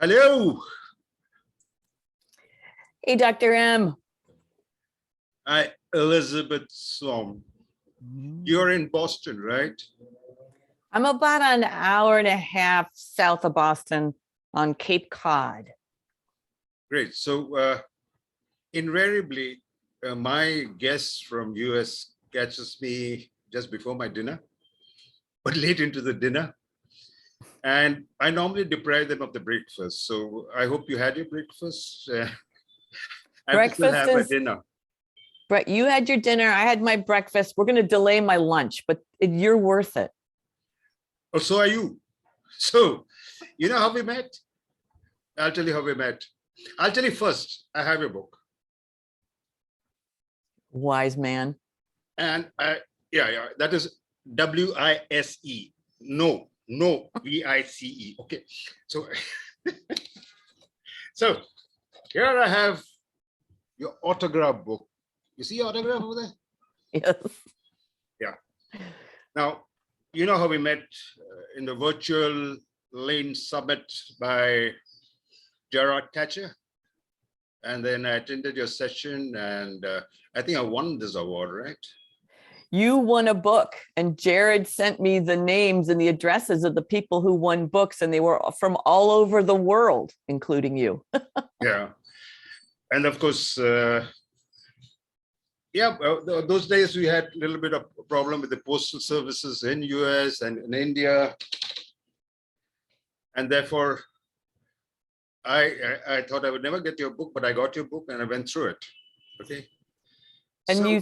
Hello. Hey, Dr. M. Hi, Elisabeth Swan. You're in Boston, right? I'm about an hour and a half south of Boston on Cape Cod. Great. So invariably, my guest from US catches me just before my dinner, but late into the dinner. And I normally deprive them of the breakfast. So I hope you had your breakfast. I have to still have a dinner. Brett, you had your dinner. I had my breakfast. We're going to delay my lunch, but you're worth it. Oh, so are you. So, you know how we met? I'll tell you how we met. I'll tell you first, I have your book. Wise man. And yeah, that is W-I-S-E. No, V-I-C-E. Okay. So, so here I have your autograph book. You see your autograph over there? Yes. Yeah. Now, you know how we met in the virtual Lane Summit by Gerard Thatcher? And then I attended your session and I think I won this award, right? You won a book, and Jared sent me the names and the addresses of the people who won books, and they were from all over the world, including you. Yeah. And of course, those days we had a little bit of a problem with the postal services in US and in India. And therefore, I thought I would never get your book, but I got your book and I went through it. Okay. And so, you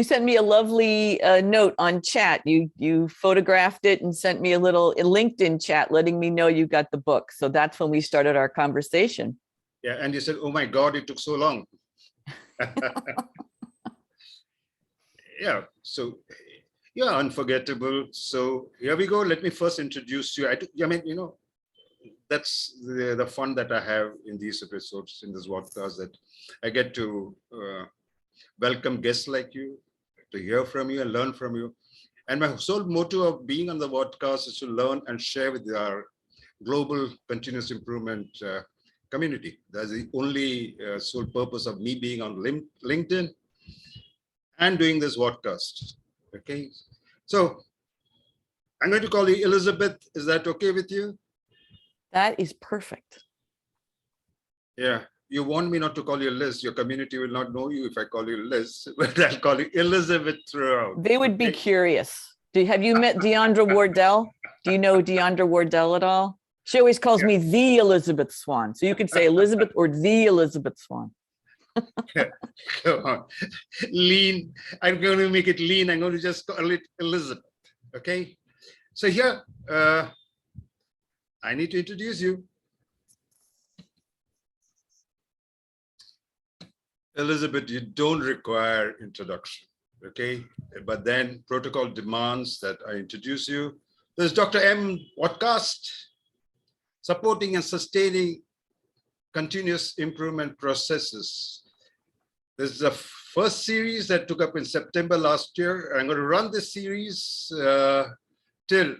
sent me a lovely note on chat. You photographed it and sent me a LinkedIn chat letting me know you got the book. So that's when we started our conversation. Yeah, and you said, "Oh my God, it took so long." Yeah, so you're unforgettable. So here we go. Let me first introduce you. I mean, you know, that's the fun that I have in these episodes, in this podcast, that I get to welcome guests like you, to hear from you and learn from you. And my sole motto of being on the podcast is to learn and share with our global continuous improvement community. That's the only sole purpose of me being on LinkedIn and doing this podcast. Okay, so I'm going to call you Elisabeth. Is that okay with you? That is perfect. Yeah, you want me not to call you Liz. Your community will not know you if I call you Liz, but I'll call you Elisabeth throughout. They would be curious. Have you met Deandra Wardell? Do you know Deandra Wardell at all? She always calls me the Elisabeth Swan. So you could say Elizabeth or the Elisabeth Swan. Come on. Lean. I'm going to make it lean. I'm going to just call it Elizabeth. Okay. So here, I need to introduce you. Elisabeth, you don't require introduction. Okay. But then protocol demands that I introduce you. There's Dr. M Vodcast, supporting and sustaining continuous improvement processes. This is the first series that took up in September last year. I'm going to run this series till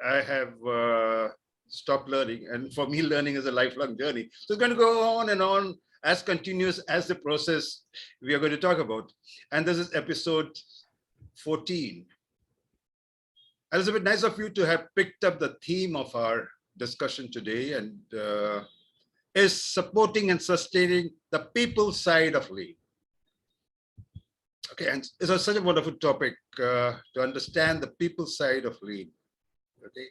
I have stopped learning. And for me, learning is a lifelong journey. So it's going to go on and on, as continuous as the process we are going to talk about. And this is episode 14. Elisabeth, nice of you to have picked up the theme of our discussion today, and is supporting and sustaining the people side of lean. Okay, and it's such a wonderful topic to understand the people side of lean. Okay,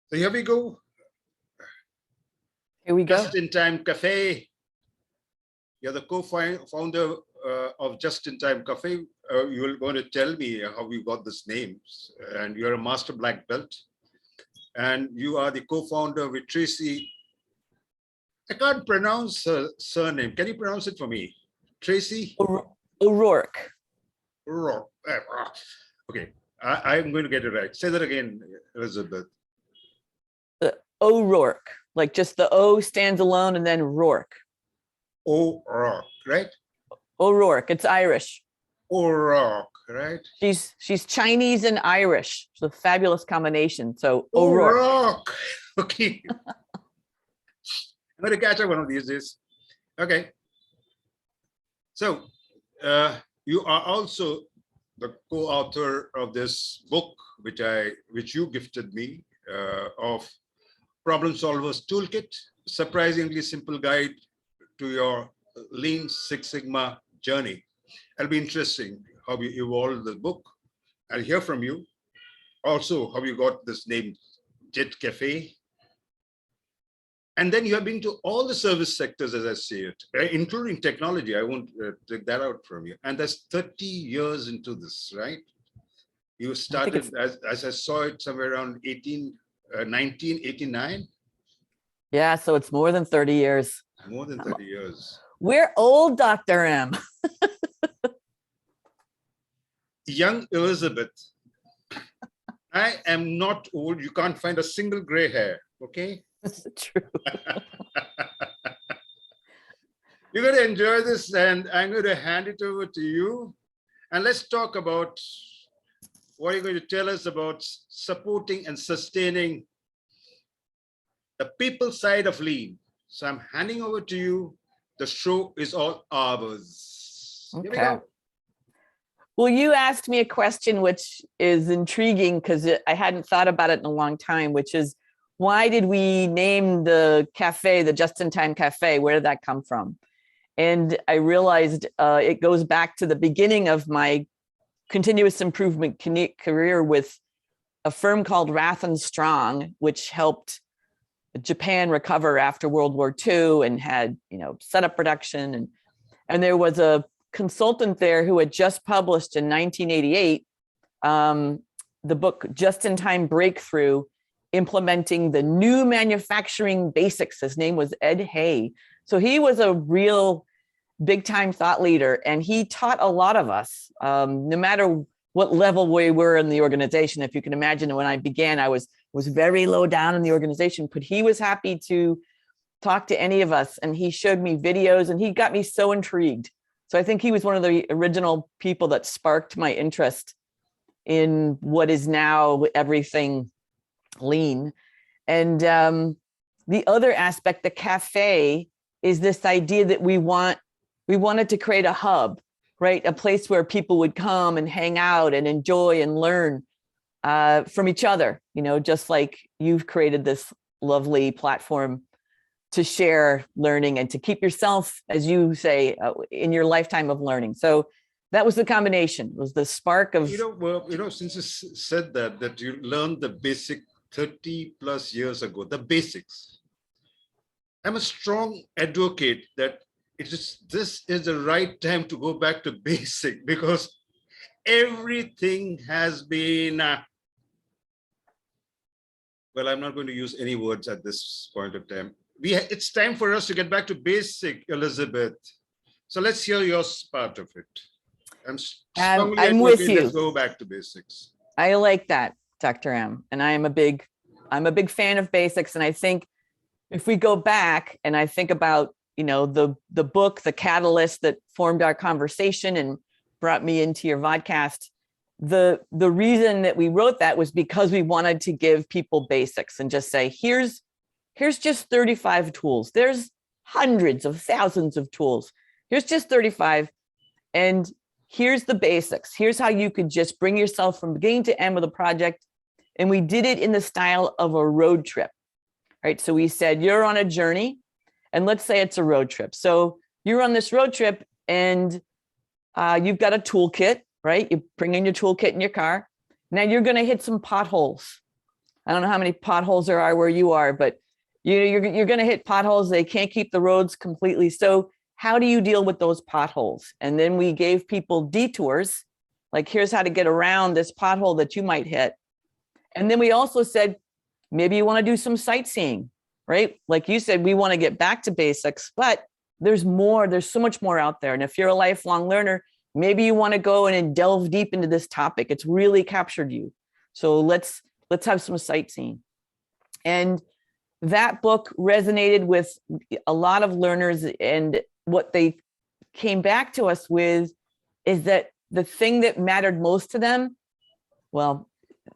so here we go. Here we go. Just in Time CAFÉ. You're the co-founder of Just in Time CAFÉ. You're going to tell me how you got this name, and you're a master black belt, and you are the co-founder with Tracey. I can't pronounce her surname. Can you pronounce it for me? Tracey? ORourke. ORourke. Okay, I'm going to get it right. Say that again, Elisabeth. ORourke, like just the O stands alone and then Rourke. ORourke, right? ORourke, it's Irish. ORourke, right? She's Chinese and Irish. It's a fabulous combination. So ORourke. ORourke. Okay. I'm going to catch up one of these days. Okay. So you are also the co-author of this book, which you gifted me, of Problem Solvers Toolkit, surprisingly simple guide to your Lean Six Sigma journey. It'll be interesting how you evolved the book. I'll hear from you. Also, how you got this name, Jet Cafe. And then you have been to all the service sectors, as I see it, including technology. I won't take that out from you. And that's 30 years into this, right? You started, as I saw it, somewhere around 1989. Yeah, so it's more than 30 years. More than 30 years. We're old, Dr. M. Young Elizabeth, I am not old. You can't find a single gray hair, okay? That's true. You're going to enjoy this, and I'm going to hand it over to you. And let's talk about what you're going to tell us about supporting and sustaining the people side of Lean. So I'm handing over to you. The show is all ours. Okay. Here we go. Well, you asked me a question which is intriguing because I hadn't thought about it in a long time, which is, why did we name the cafe the Just-in-Time Cafe? Where did that come from? And I realized it goes back to the beginning of my continuous improvement career with a firm called Rath and Strong, which helped Japan recover after World War II and had, set up production. And there was a consultant there who had just published in 1988 the book Just-in-Time Breakthrough, implementing the new manufacturing basics. His name was Ed Hay. So he was a real big time thought leader, and he taught a lot of us, no matter what level we were in the organization. If you can imagine, when I began, I was very low down in the organization, but he was happy to talk to any of us. And he showed me videos, and he got me so intrigued. So I think he was one of the original people that sparked my interest in what is now everything Lean. And the other aspect, the cafe, is this idea that we wanted to create a hub, right? A place where people would come and hang out and enjoy and learn from each other, just like you've created this lovely platform to share learning and to keep yourself, as you say, in your lifetime of learning. So that was the combination, was the spark of... Since you said that you learned the basic 30 plus years ago, the basics. I'm a strong advocate that this is the right time to go back to basic, because everything has been, well, I'm not going to use any words at this point of time. It's time for us to get back to basic, Elizabeth. So let's hear your part of it. I'm with you. Let's go back to basics. I like that, Dr. M. And I'm a big fan of basics. And I think if we go back and I think about, the book, the catalyst that formed our conversation and brought me into your vodcast, the reason that we wrote that was because we wanted to give people basics and just say, here's just 35 tools. There's hundreds of thousands of tools. Here's just 35. And here's the basics. Here's how you could just bring yourself from beginning to end with a project. And we did it in the style of a road trip, right? So we said, you're on a journey, and let's say it's a road trip. So you're on this road trip and you've got a toolkit, right? You bring in your toolkit in your car. Now you're going to hit some potholes. I don't know how many potholes there are where you are, but you're going to hit potholes. They can't keep the roads completely. So how do you deal with those potholes? And then we gave people detours, like here's how to get around this pothole that you might hit. And then we also said, maybe you want to do some sightseeing, right? Like you said, we want to get back to basics, but there's more, there's so much more out there. And if you're a lifelong learner, maybe you want to go and delve deep into this topic. It's really captured you. So let's have some sightseeing. And that book resonated with a lot of learners, and what they came back to us with is that the thing that mattered most to them, well,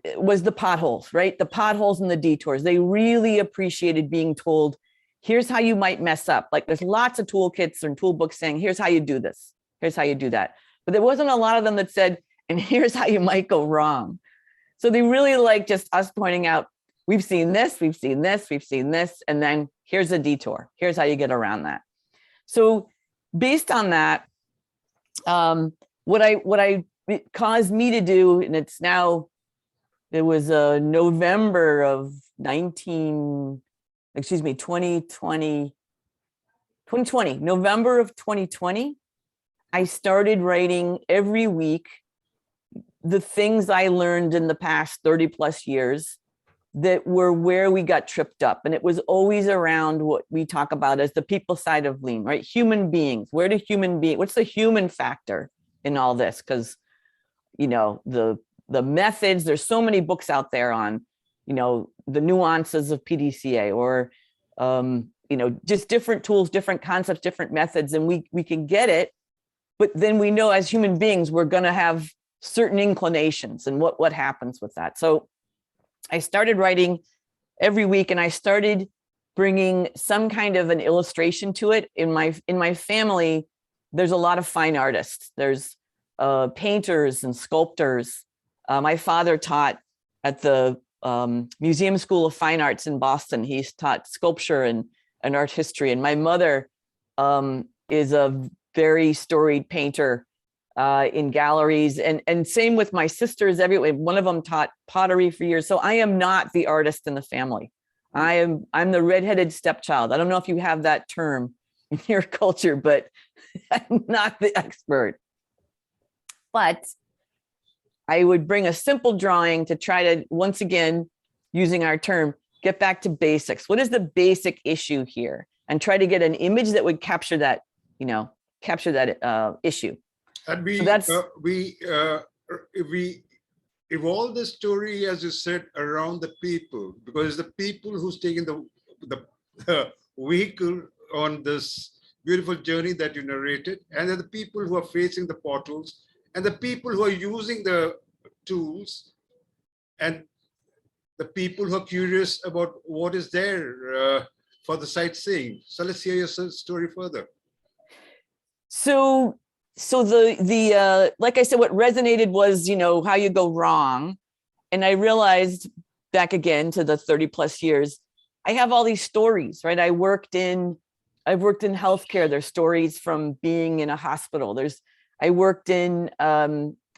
it was the potholes, right? The potholes and the detours. They really appreciated being told, here's how you might mess up. Like there's lots of toolkits and tool books saying, here's how you do this. Here's how you do that. But there wasn't a lot of them that said, and here's how you might go wrong. So they really like just us pointing out, we've seen this, we've seen this, we've seen this, and then here's a detour. Here's how you get around that. So based on that, it caused me to do, and it's now, it was November of 2020, November of 2020, I started writing every week the things I learned in the past 30 plus years that were where we got tripped up. And it was always around what we talk about as the people side of lean, right? Human beings, what's the human factor in all this? Because, you know, the methods, there's so many books out there on, you know, the nuances of PDCA or, you know, just different tools, different concepts, different methods, and we can get it. But then we know as human beings, we're going to have certain inclinations and what happens with that. So I started writing every week, and I started bringing some kind of an illustration to it. In my family, there's a lot of fine artists. There's painters and sculptors. My father taught at the Museum School of Fine Arts in Boston. He's taught sculpture and art history. And my mother is a very storied painter in galleries, and same with my sisters everywhere. One of them taught pottery for years. So I am not the artist in the family. I'm the redheaded stepchild. I don't know if you have that term in your culture, but I'm not the expert. But I would bring a simple drawing to try to, once again, using our term, get back to basics. What is the basic issue here? And try to get an image that would capture that, issue. And we evolve the story, as you said, around the people, because it's the people who's taking the vehicle on this beautiful journey that you narrated, and they're the people who are facing the portals, and the people who are using the tools, and the people who are curious about what is there for the sightseeing. So let's hear your story further. So the like I said, what resonated was, you know, how you go wrong. And I realized back again to the 30 plus years, I have all these stories, right? I've worked in healthcare. There's stories from being in a hospital. I worked in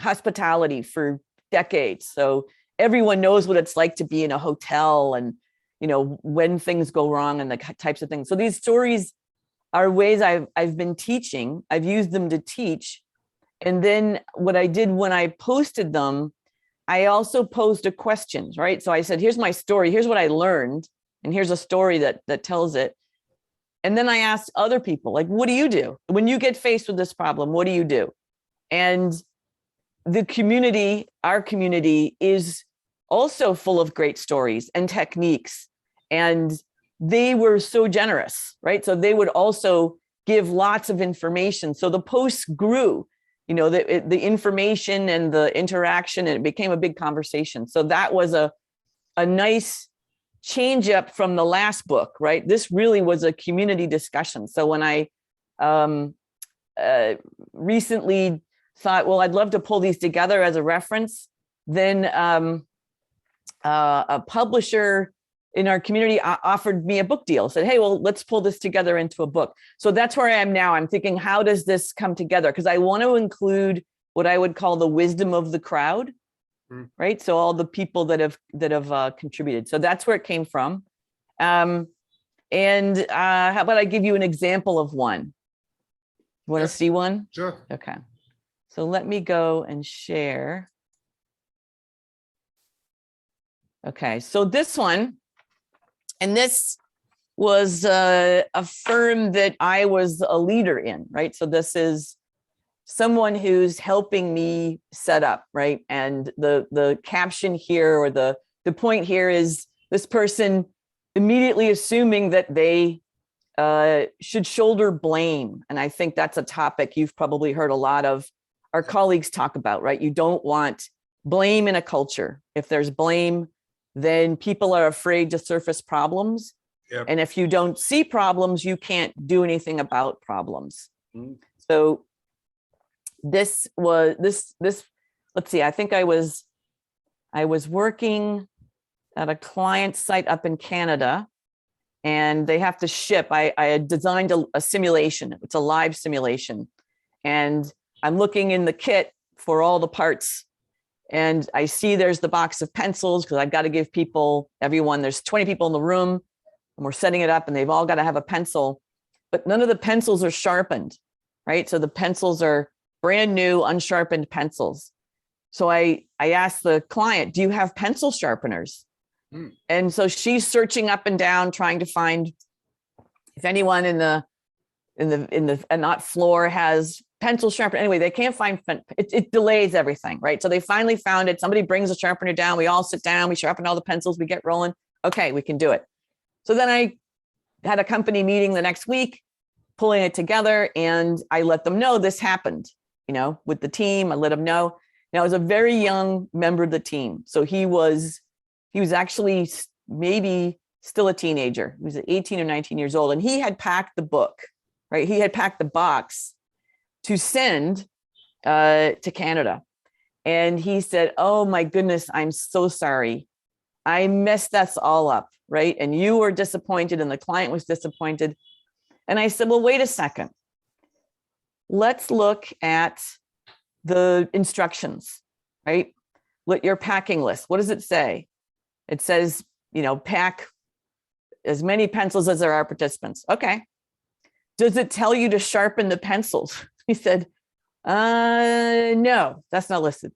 hospitality for decades. So everyone knows what it's like to be in a hotel and, you know, when things go wrong and the types of things. So these stories are ways I've been teaching. I've used them to teach. And then what I did when I posted them, I also posed a question, right? So I said, here's my story. Here's what I learned. And here's a story that tells it. And then I asked other people, like, what do you do? When you get faced with this problem, what do you do? And the community, our community, is also full of great stories and techniques. And they were so generous, right? So they would also give lots of information. So the posts grew, you know, the information and the interaction, and it became a big conversation. So that was a nice change up from the last book, right? This really was a community discussion. So when I recently thought, well, I'd love to pull these together as a reference, then a publisher in our community offered me a book deal, said, hey, well, let's pull this together into a book. So that's where I am now. I'm thinking, how does this come together? Because I want to include what I would call the wisdom of the crowd, right? So all the people that have contributed. So that's where it came from. How about I give you an example of one? You want to see one? Sure. Okay. So let me go and share. Okay, so this one, and this was a firm that I was a leader in, right? So this is someone who's helping me set up, right? And the caption here, or the point here, is this person immediately assuming that they should shoulder blame. And I think that's a topic you've probably heard a lot of our colleagues talk about, right? You don't want blame in a culture. If there's blame, then people are afraid to surface problems. Yep. And if you don't see problems, you can't do anything about problems. Mm. So this was this, let's see, I think I was working at a client site up in Canada, and they have to ship. I had designed a simulation. It's a live simulation. And I'm looking in the kit for all the parts. And I see there's the box of pencils, because I've got to give everyone, there's 20 people in the room, and we're setting it up, and they've all got to have a pencil, but none of the pencils are sharpened, right? So the pencils are brand new, unsharpened pencils. So I asked the client, do you have pencil sharpeners? Hmm. And so she's searching up and down, trying to find if anyone in the not floor has pencil sharpener. Anyway, they can't find it delays everything, right? So they finally found it. Somebody brings a sharpener down. We all sit down. We sharpen all the pencils. We get rolling. Okay, we can do it. So then I had a company meeting the next week, pulling it together, and I let them know this happened. With the team, I let them know. Now, I was a very young member of the team, so he was actually maybe still a teenager. He was 18 or 19 years old, and he had packed the book, right? He had packed the box to send to Canada. And he said, oh my goodness, I'm so sorry. I messed us all up, right? And you were disappointed and the client was disappointed. And I said, well, wait a second. Let's look at the instructions, right? Your packing list. What does it say? It says, pack as many pencils as there are participants. Okay. Does it tell you to sharpen the pencils? He said, no, that's not listed.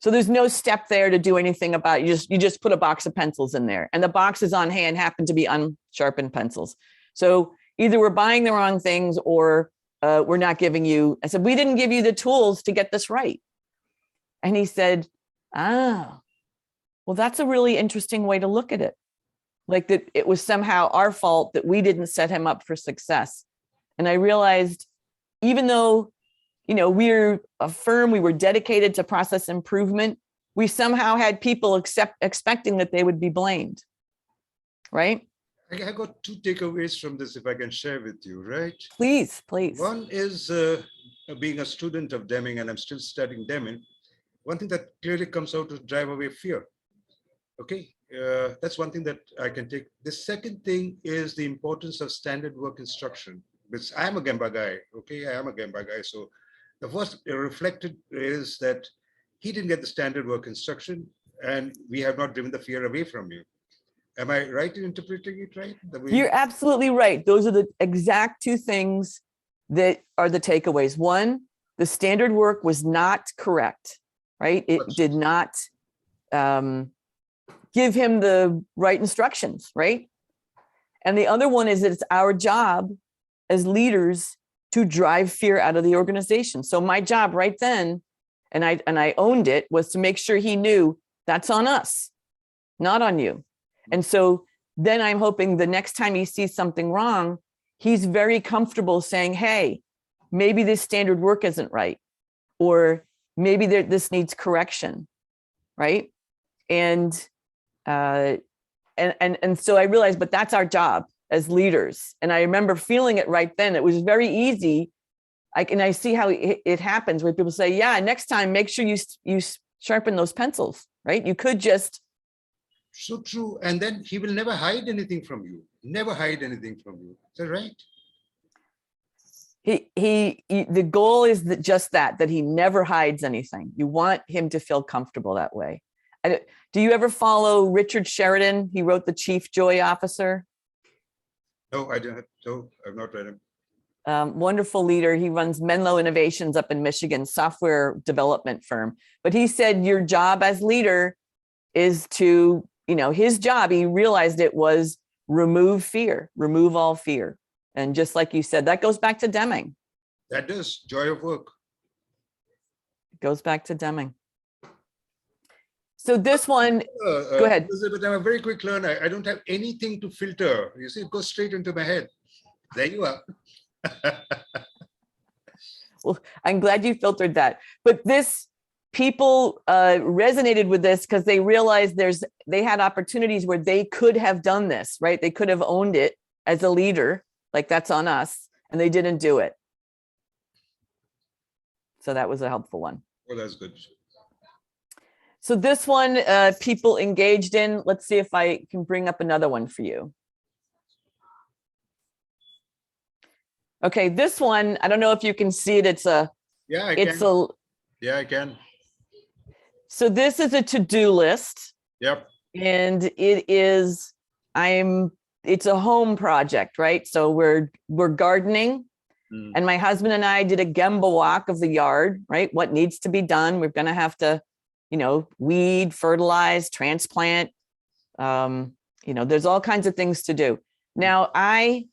So there's no step there to do anything about it. You just put a box of pencils in there, and the boxes on hand happen to be unsharpened pencils. So either we're buying the wrong things, or we're not giving you. I said, we didn't give you the tools to get this right. And he said, well, that's a really interesting way to look at it. Like that it was somehow our fault that we didn't set him up for success. And I realized, even though, we're a firm, we were dedicated to process improvement, we somehow had people expecting that they would be blamed, right? I got two takeaways from this, if I can share with you, right? Please. One is being a student of Deming, and I'm still studying Deming. One thing that clearly comes out is drive away fear. Okay, that's one thing that I can take. The second thing is the importance of standard work instruction. Because I'm a Gemba guy, okay? I am a Gemba guy. So the first reflected is that he didn't get the standard work instruction, and we have not driven the fear away from you. Am I right in interpreting it right? You're absolutely right. Those are the exact two things that are the takeaways. One, the standard work was not correct, right? It did not give him the right instructions, right? And the other one is that it's our job as leaders to drive fear out of the organization. So my job right then, and I owned it, was to make sure he knew that's on us, not on you. And so then I'm hoping the next time he sees something wrong, he's very comfortable saying, hey, maybe this standard work isn't right, or maybe this needs correction, right? And so I realized, but that's our job as leaders. And I remember feeling it right then. It was very easy. I see how it happens where people say, yeah, next time, make sure you sharpen those pencils, right? You could just. So true. And then he will never hide anything from you. Never hide anything from you. Is that right? The goal is just that he never hides anything. You want him to feel comfortable that way. Do you ever follow Richard Sheridan? He wrote The Chief Joy Officer. No, I don't. No, I've not read him. Wonderful leader. He runs Menlo Innovations up in Michigan, software development firm. But he said your job as leader is to, his job, he realized it was remove fear, remove all fear. And just like you said, that goes back to Deming. That does, joy of work. It goes back to Deming. So this one, go ahead. But I'm a very quick learner. I don't have anything to filter. You see, it goes straight into my head. There you are. Well, I'm glad you filtered that. But people resonated with this because they realized they had opportunities where they could have done this, right? They could have owned it as a leader, like that's on us, and they didn't do it. So that was a helpful one. Well, that's good. So this one, people engaged in. Let's see if I can bring up another one for you. Okay, this one, I don't know if you can see it. It's a, yeah, I it's can. a, Yeah, I can. so this is a to-do list. Yep. And it is, it's a home project, right? So we're gardening. And my husband and I did a Gemba walk of the yard, right? What needs to be done. We're going to have to, weed, fertilize, transplant. There's all kinds of things to do. Now I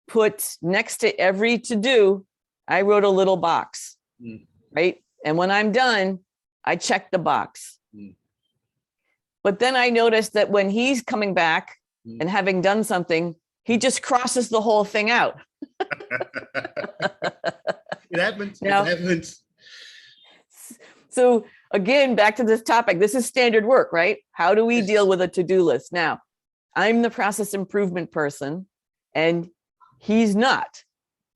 put next to every to do, I wrote a little box, right? And when I'm done, I check the box. But then I noticed that when he's coming back and having done something, he just crosses the whole thing out. It happens. Now, it happens. So again, back to this topic, this is standard work, right? How do we deal with a to-do list? Now, I'm the process improvement person and he's not,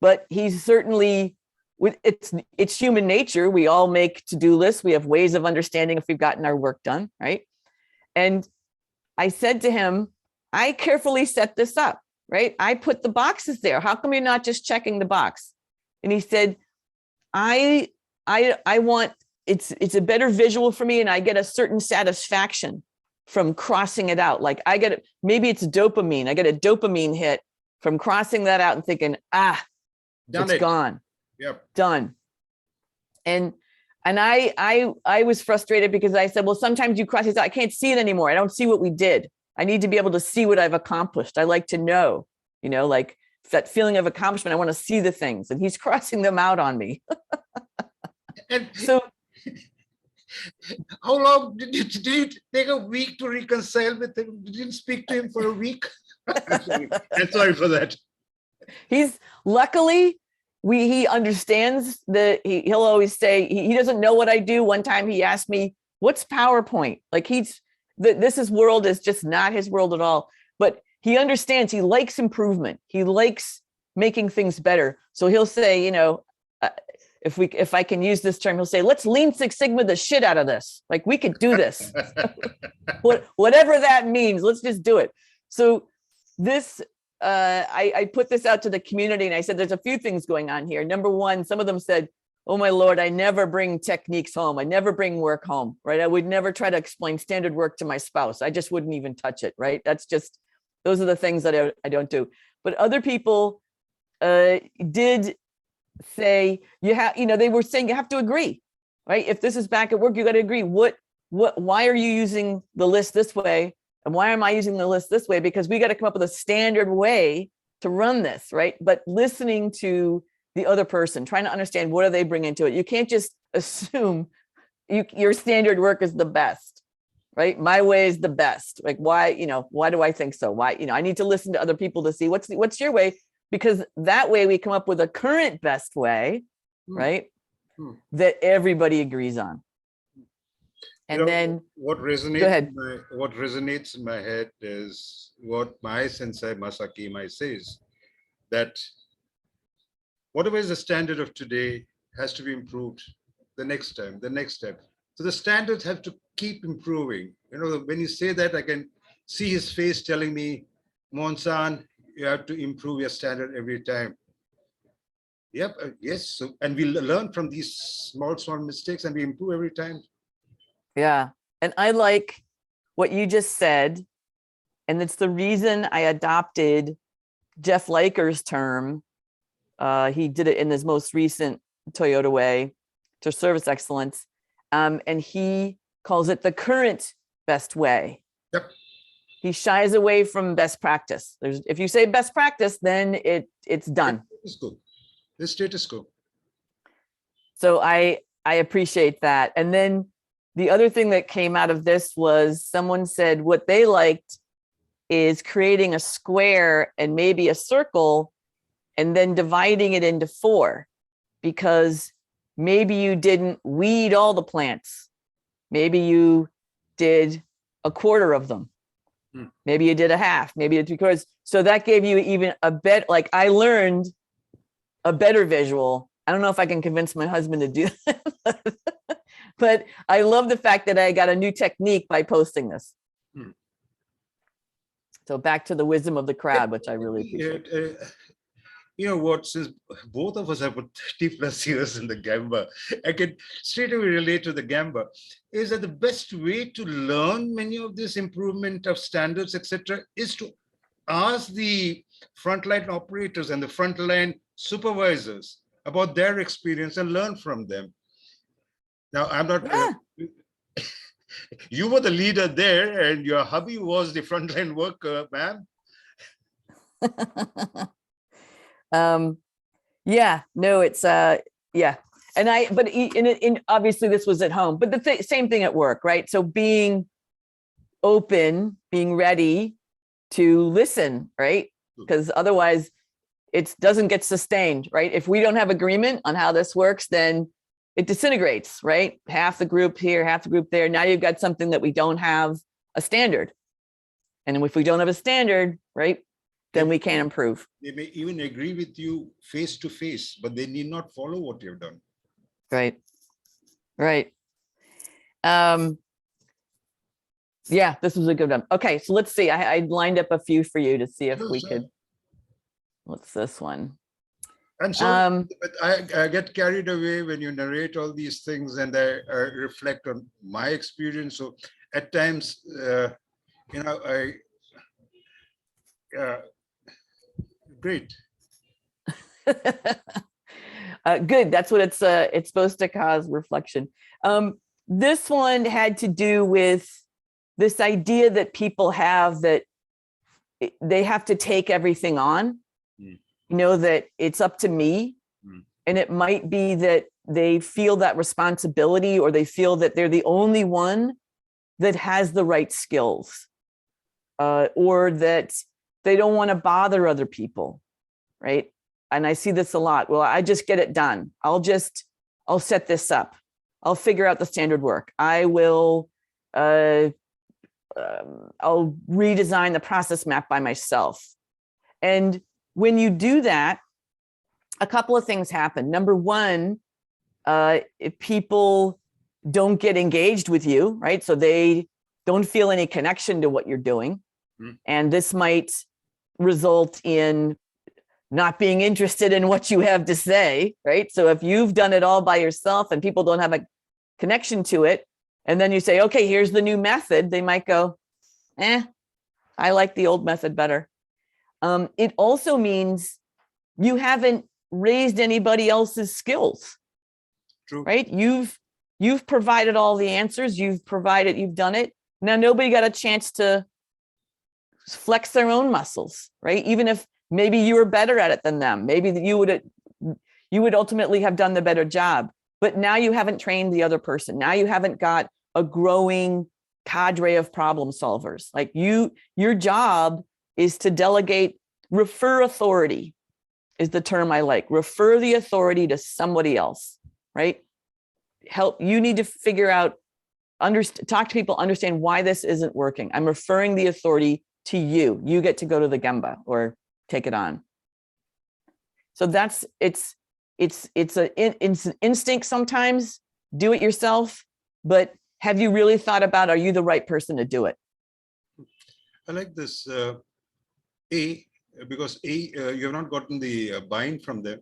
but he's certainly, it's human nature. We all make to-do lists. We have ways of understanding if we've gotten our work done, right? And I said to him, I carefully set this up, right? I put the boxes there. How come you're not just checking the box? And he said, I want, it's a better visual for me and I get a certain satisfaction from crossing it out. Like maybe it's dopamine. I get a dopamine hit from crossing that out and thinking, it's gone. Yep. Done. And I was frustrated because I said, well, sometimes you cross it out. I can't see it anymore. I don't see what we did. I need to be able to see what I've accomplished. I like to know, like that feeling of accomplishment. I want to see the things and he's crossing them out on me. And so how long did you take a week to reconcile with him? You didn't speak to him for a week? I'm sorry for that. He's luckily, he understands that he'll always say, he doesn't know what I do. One time he asked me, what's PowerPoint? Like this world is just not his world at all, but he understands, he likes improvement. He likes making things better. So he'll say, if I can use this term, he'll say, let's Lean Six Sigma the shit out of this. Like we could do this, whatever that means, let's just do it. So this, I put this out to the community and I said, there's a few things going on here. Number one, some of them said, oh my Lord, I never bring techniques home. I never bring work home, right? I would never try to explain standard work to my spouse. I just wouldn't even touch it, right? Those are the things that I don't do. But other people did say, they were saying you have to agree, right? If this is back at work, you got to agree. Why are you using the list this way? And why am I using the list this way? Because we got to come up with a standard way to run this, right? But listening to the other person, trying to understand what do they bring into it. You can't just assume your standard work is the best, right? My way is the best. Like why do I think so? Why, I need to listen to other people to see what's your way, because that way we come up with a current best way, right? That everybody agrees on. And then what resonates in my head is what my sensei Masaki Imai says, that whatever is the standard of today has to be improved the next time, the next step. So the standards have to keep improving. When you say that, I can see his face telling me, Mohan-san, you have to improve your standard every time. Yep, yes. So, and we learn from these small mistakes and we improve every time. Yeah. And I like what you just said. And it's the reason I adopted Jeff Laker's term. He did it in his most recent Toyota way to service excellence. And he calls it the current best way. Yep. He shies away from best practice. If you say best practice, then it's done. The status quo. So I appreciate that. And then the other thing that came out of this was someone said what they liked is creating a square and maybe a circle and then dividing it into 4, because maybe you didn't weed all the plants. Maybe you did a quarter of them. Maybe you did a half, maybe you did 3/4. So that gave you even a bit, like I learned a better visual. I don't know if I can convince my husband to do that, but I love the fact that I got a new technique by posting this. So back to the wisdom of the crowd, which I really appreciate. You know what, since both of us have put 30 plus years in the Gamba, I can straight away relate to the Gamba, is that the best way to learn many of this improvement of standards, etc., is to ask the frontline operators and the frontline supervisors about their experience and learn from them. Now, I'm not, you were the leader there and your hubby was the frontline worker, ma'am. Yeah, no, it's, yeah. And obviously this was at home, but the same thing at work, right? So being open, being ready to listen, right? Because otherwise it doesn't get sustained, right? If we don't have agreement on how this works, then it disintegrates, right? Half the group here, half the group there. Now you've got something that we don't have a standard. And if we don't have a standard, right, then we can't improve. They may even agree with you face to face, but they need not follow what you've done. Right. Right. Yeah, this was a good one. Okay, so let's see. I lined up a few for you to see if we could. What's this one? And so I get carried away when you narrate all these things, and I reflect on my experience. So at times, you know, great. Good. That's what it's supposed to cause reflection. This one had to do with this idea that people have that they have to take everything on, you know, that it's up to me. And it might be that they feel that responsibility, or they feel that they're the only one that has the right skills, or that they don't want to bother other people, right? And I see this a lot. Well, I just get it done. I'll set this up. I'll figure out the standard work. I will, I'll redesign the process map by myself. And when you do that, a couple of things happen. Number one, if people don't get engaged with you, right? So they don't feel any connection to what you're doing. And this might result in not being interested in what you have to say, right? So if you've done it all by yourself and people don't have a connection to it, and then you say, okay, here's the new method, they might go, I like the old method better. It also means you haven't raised anybody else's skills. True. Right? You've provided all the answers, you've done it. Now nobody got a chance to flex their own muscles, right? Even if maybe you were better at it than them, maybe you would ultimately have done the better job, but now you haven't trained the other person. Now you haven't got a growing cadre of problem solvers. Like your job is to delegate, refer authority is the term I like. Refer the authority to somebody else, right? You need to figure out, talk to people, understand why this isn't working. I'm referring the authority to you. You get to go to the Gemba or take it on. So it's an instinct sometimes, do it yourself, but have you really thought about, are you the right person to do it? I like this, because you have not gotten the buy-in from them.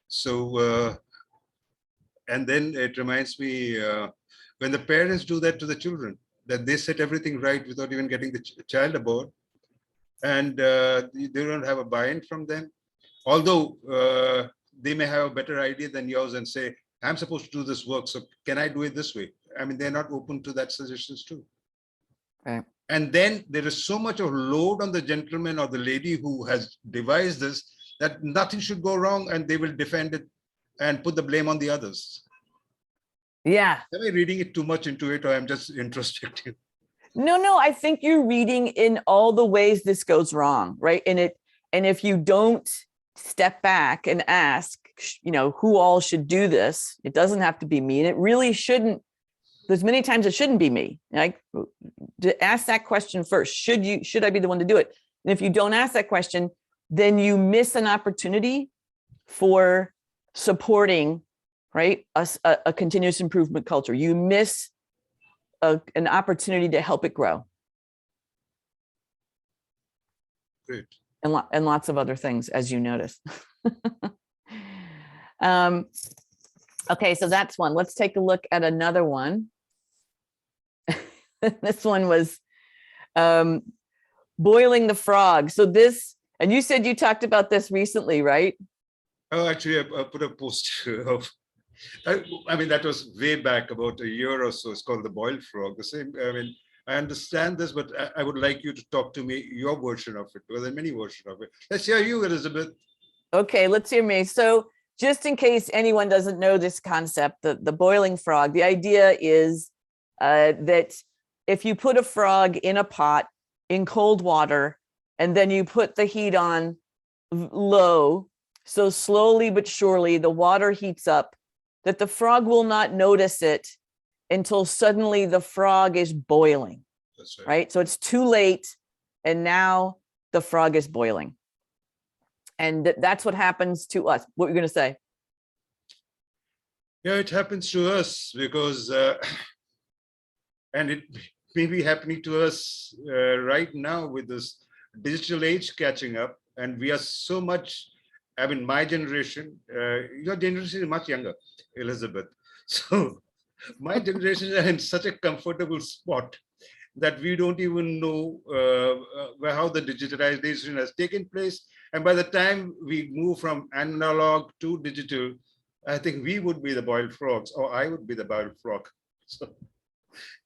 So, and then it reminds me, when the parents do that to the children, that they set everything right without even getting the child aboard, and they don't have a buy-in from them. Although they may have a better idea than yours and say, I'm supposed to do this work, so can I do it this way? I mean, they're not open to that suggestions too. Right. And then there is so much of load on the gentleman or the lady who has devised this that nothing should go wrong, and they will defend it and put the blame on the others. Yeah. Am I reading it too much into it, or I'm just introspective? No, I think you're reading in all the ways this goes wrong, right? And if you don't step back and ask, who all should do this. It doesn't have to be me. And it really shouldn't. There's many times it shouldn't be me. Like, to ask that question first. Should I be the one to do it? And if you don't ask that question, then you miss an opportunity for supporting, right, a continuous improvement culture. You miss an opportunity to help it grow. Great. And lots of other things, as you notice. Okay, so that's one. Let's take a look at another one. This one was boiling the frog. So this, and you said you talked about this recently, right? Oh, actually, I put a post of, I mean, that was way back about a year or so. It's called the boiled frog. The same, I mean, I understand this, but I would like you to talk to me, your version of it, because there are many versions of it. Let's hear you, Elisabeth. Okay, let's hear me. So just in case anyone doesn't know this concept, the boiling frog, the idea is that if you put a frog in a pot in cold water, and then you put the heat on low, so slowly but surely the water heats up, that the frog will not notice it until suddenly the frog is boiling. That's Right? So it's too late, and now the frog is boiling. And that's what happens to us. What you're going to say? Yeah, it happens to us because, and it may be happening to us right now with this digital age catching up, and we are so much, I mean, my generation, your generation is much younger, Elisabeth. So my generation is in such a comfortable spot that we don't even know how the digitalization has taken place. And by the time we move from analog to digital, I think we would be the boiled frogs, or I would be the boiled frog. So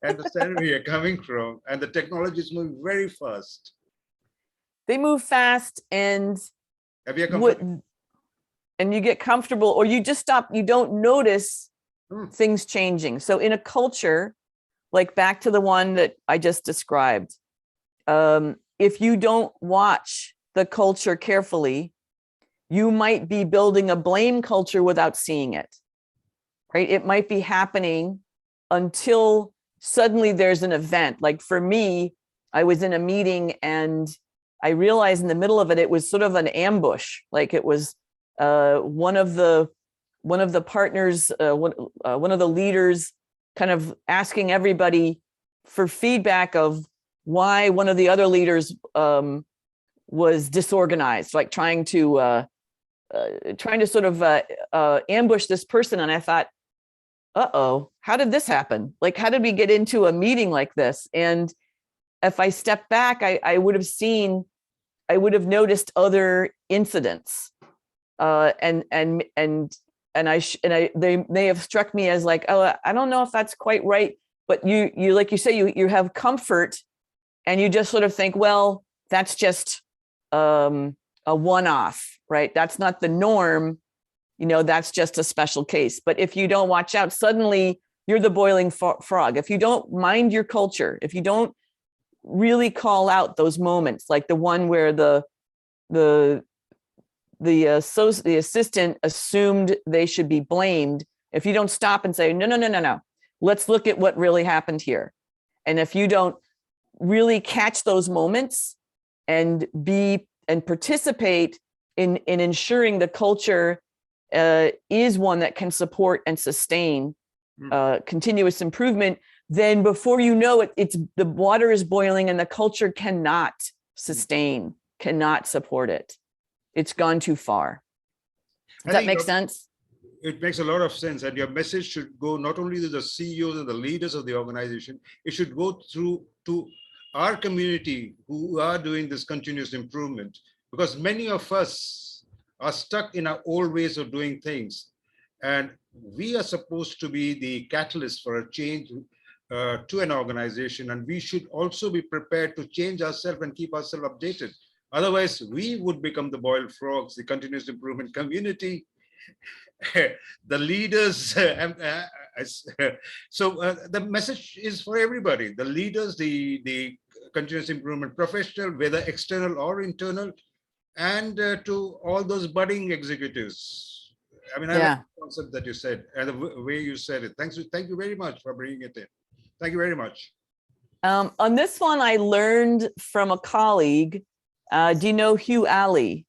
I understand where you're coming from, and the technology is moving very fast. They move fast, and you get comfortable, or you just stop. You don't notice things changing. So in a culture, like back to the one that I just described, if you don't watch the culture carefully, you might be building a blame culture without seeing it, right? It might be happening until suddenly there's an event. Like for me, I was in a meeting and I realized in the middle of it, it was sort of an ambush. Like it was one of the partners, one of the leaders kind of asking everybody for feedback of why one of the other leaders was disorganized, like trying to sort of ambush this person. And I thought, uh-oh, how did this happen? Like, how did we get into a meeting like this? And if I step back, I would have noticed other incidents. They may have struck me as like, oh, I don't know if that's quite right. But you like you say, you have comfort, and you just sort of think, well, that's just a one-off, right? That's not the norm. That's just a special case. But if you don't watch out, suddenly you're the boiling frog. If you don't mind your culture, if you don't really call out those moments, like the one where the assistant assumed they should be blamed, if you don't stop and say, no, let's look at what really happened here. And if you don't really catch those moments and participate in ensuring the culture is one that can support and sustain continuous improvement, then before you know it, the water is boiling and the culture cannot sustain, cannot support it. It's gone too far. Does that make sense? It makes a lot of sense. And your message should go not only to the CEOs and the leaders of the organization, it should go through to our community who are doing this continuous improvement, because many of us are stuck in our old ways of doing things. And we are supposed to be the catalyst for a change to an organization. And we should also be prepared to change ourselves and keep ourselves updated. Otherwise, we would become the boiled frogs, the continuous improvement community, the leaders. So the message is for everybody, the leaders, the continuous improvement professional, whether external or internal, and to all those budding executives. I mean, I like the concept that you said and the way you said it. Thank you very much for bringing it in. Thank you very much. On this one, I learned from a colleague. Do you know Hugh Alley?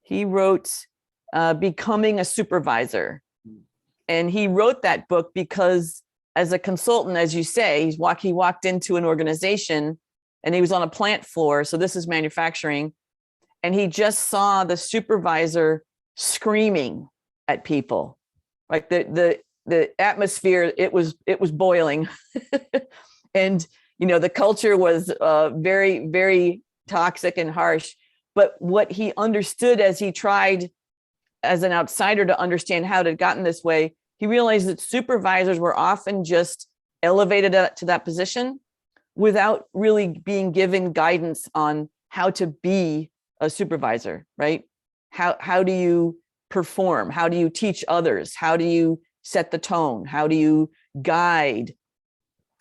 He wrote Becoming a Supervisor. And he wrote that book because as a consultant, as you say, he walked into an organization and he was on a plant floor. So this is manufacturing. And he just saw the supervisor screaming at people. Like the atmosphere, it was boiling. And, you know, the culture was very, very toxic and harsh. But what he understood as he tried as an outsider to understand how it had gotten this way, he realized that supervisors were often just elevated to that position without really being given guidance on how to be a supervisor, right? How do you perform? How do you teach others? How do you set the tone? How do you guide,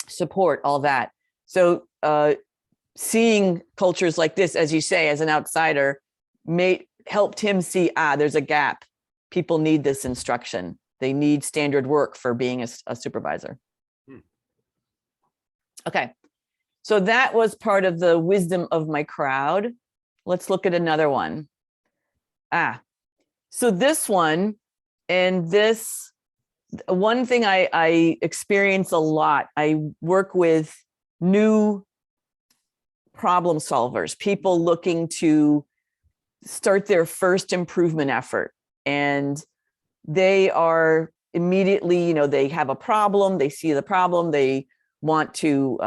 support, all that? So seeing cultures like this, as you say, as an outsider, helped him see, there's a gap. People need this instruction. They need standard work for being a supervisor. Okay, so that was part of the wisdom of my crowd. Let's look at another one. So this one, and this, one thing I experience a lot, I work with new problem solvers, people looking to start their first improvement effort. And they are immediately, you know, they have a problem, they see the problem, they want to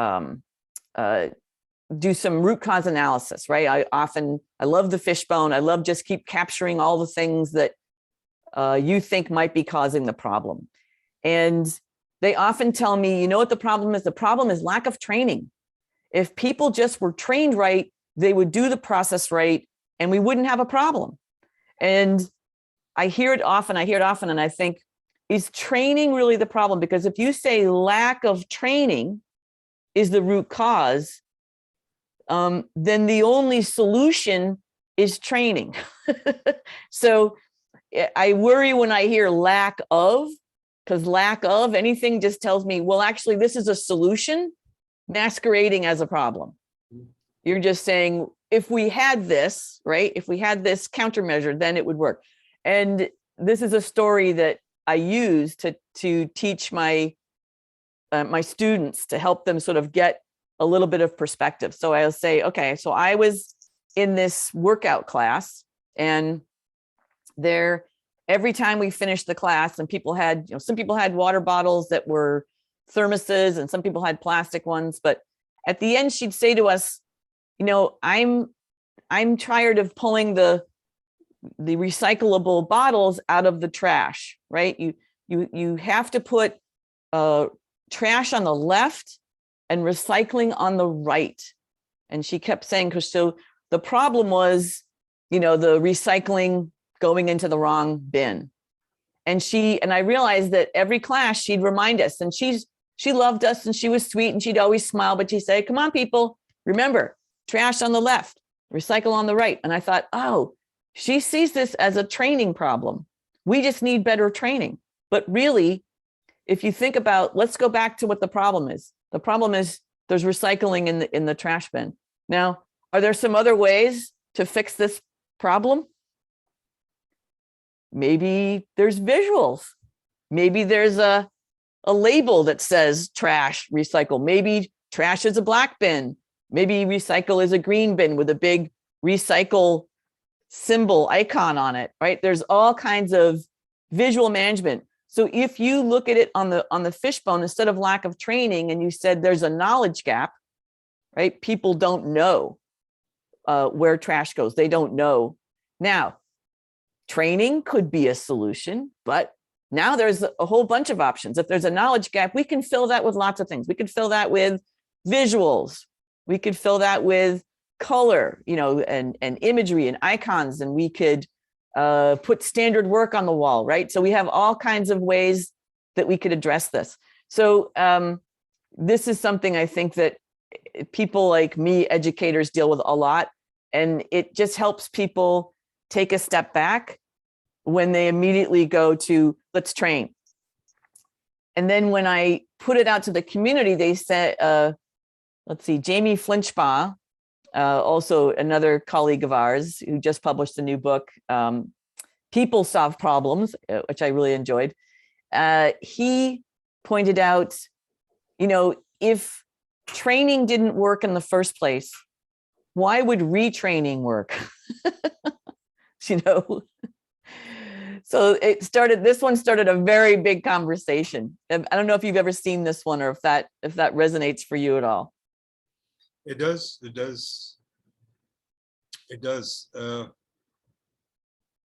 do some root cause analysis, right? I love the fishbone. I love just keep capturing all the things that you think might be causing the problem. And they often tell me, you know what the problem is? The problem is lack of training. If people just were trained right, they would do the process right, and we wouldn't have a problem. And I hear it often, and I think, is training really the problem? Because if you say lack of training is the root cause, then the only solution is training. So I worry when I hear lack of, because lack of anything just tells me, well, actually, this is a solution masquerading as a problem. You're just saying, if we had this, right? If we had this countermeasure, then it would work. And this is a story that I use to teach my my students, to help them sort of get a little bit of perspective. So I'll say, okay, so I was in this workout class, and there, every time we finished the class, and people had, you know, some people had water bottles that were thermoses, and some people had plastic ones. But at the end, she'd say to us, you know, I'm tired of pulling the recyclable bottles out of the trash, right? You have to put trash on the left and recycling on the right. And she kept saying, because so the problem was, you know, the recycling going into the wrong bin. And I realized that every class she'd remind us, and she loved us, and she was sweet, and she'd always smile, but she'd say, come on, people, remember, trash on the left, recycle on the right. And I thought, oh, she sees this as a training problem. We just need better training. But really, if you think about, let's go back to what the problem is. The problem is there's recycling in the trash bin. Now, are there some other ways to fix this problem? Maybe there's visuals. Maybe there's a label that says trash, recycle. Maybe trash is a black bin. Maybe recycle is a green bin with a big recycle symbol icon on it, right? There's all kinds of visual management. So if you look at it on the fishbone, instead of lack of training, and you said there's a knowledge gap, right? People don't know where trash goes. They don't know. Now, training could be a solution, but now there's a whole bunch of options. If there's a knowledge gap, we can fill that with lots of things. We could fill that with visuals. We could fill that with color, you know, and imagery and icons, and we could put standard work on the wall, right? So we have all kinds of ways that we could address this. So this is something I think that people like me, educators, deal with a lot, and it just helps people take a step back when they immediately go to let's train. And then when I put it out to the community, they said, let's see, Jamie Flinchbaugh, also another colleague of ours who just published a new book, People Solve Problems, which I really enjoyed. He pointed out, if training didn't work in the first place, why would retraining work? So this one started a very big conversation. I don't know if you've ever seen this one or if that resonates for you at all. It does. It does. It does.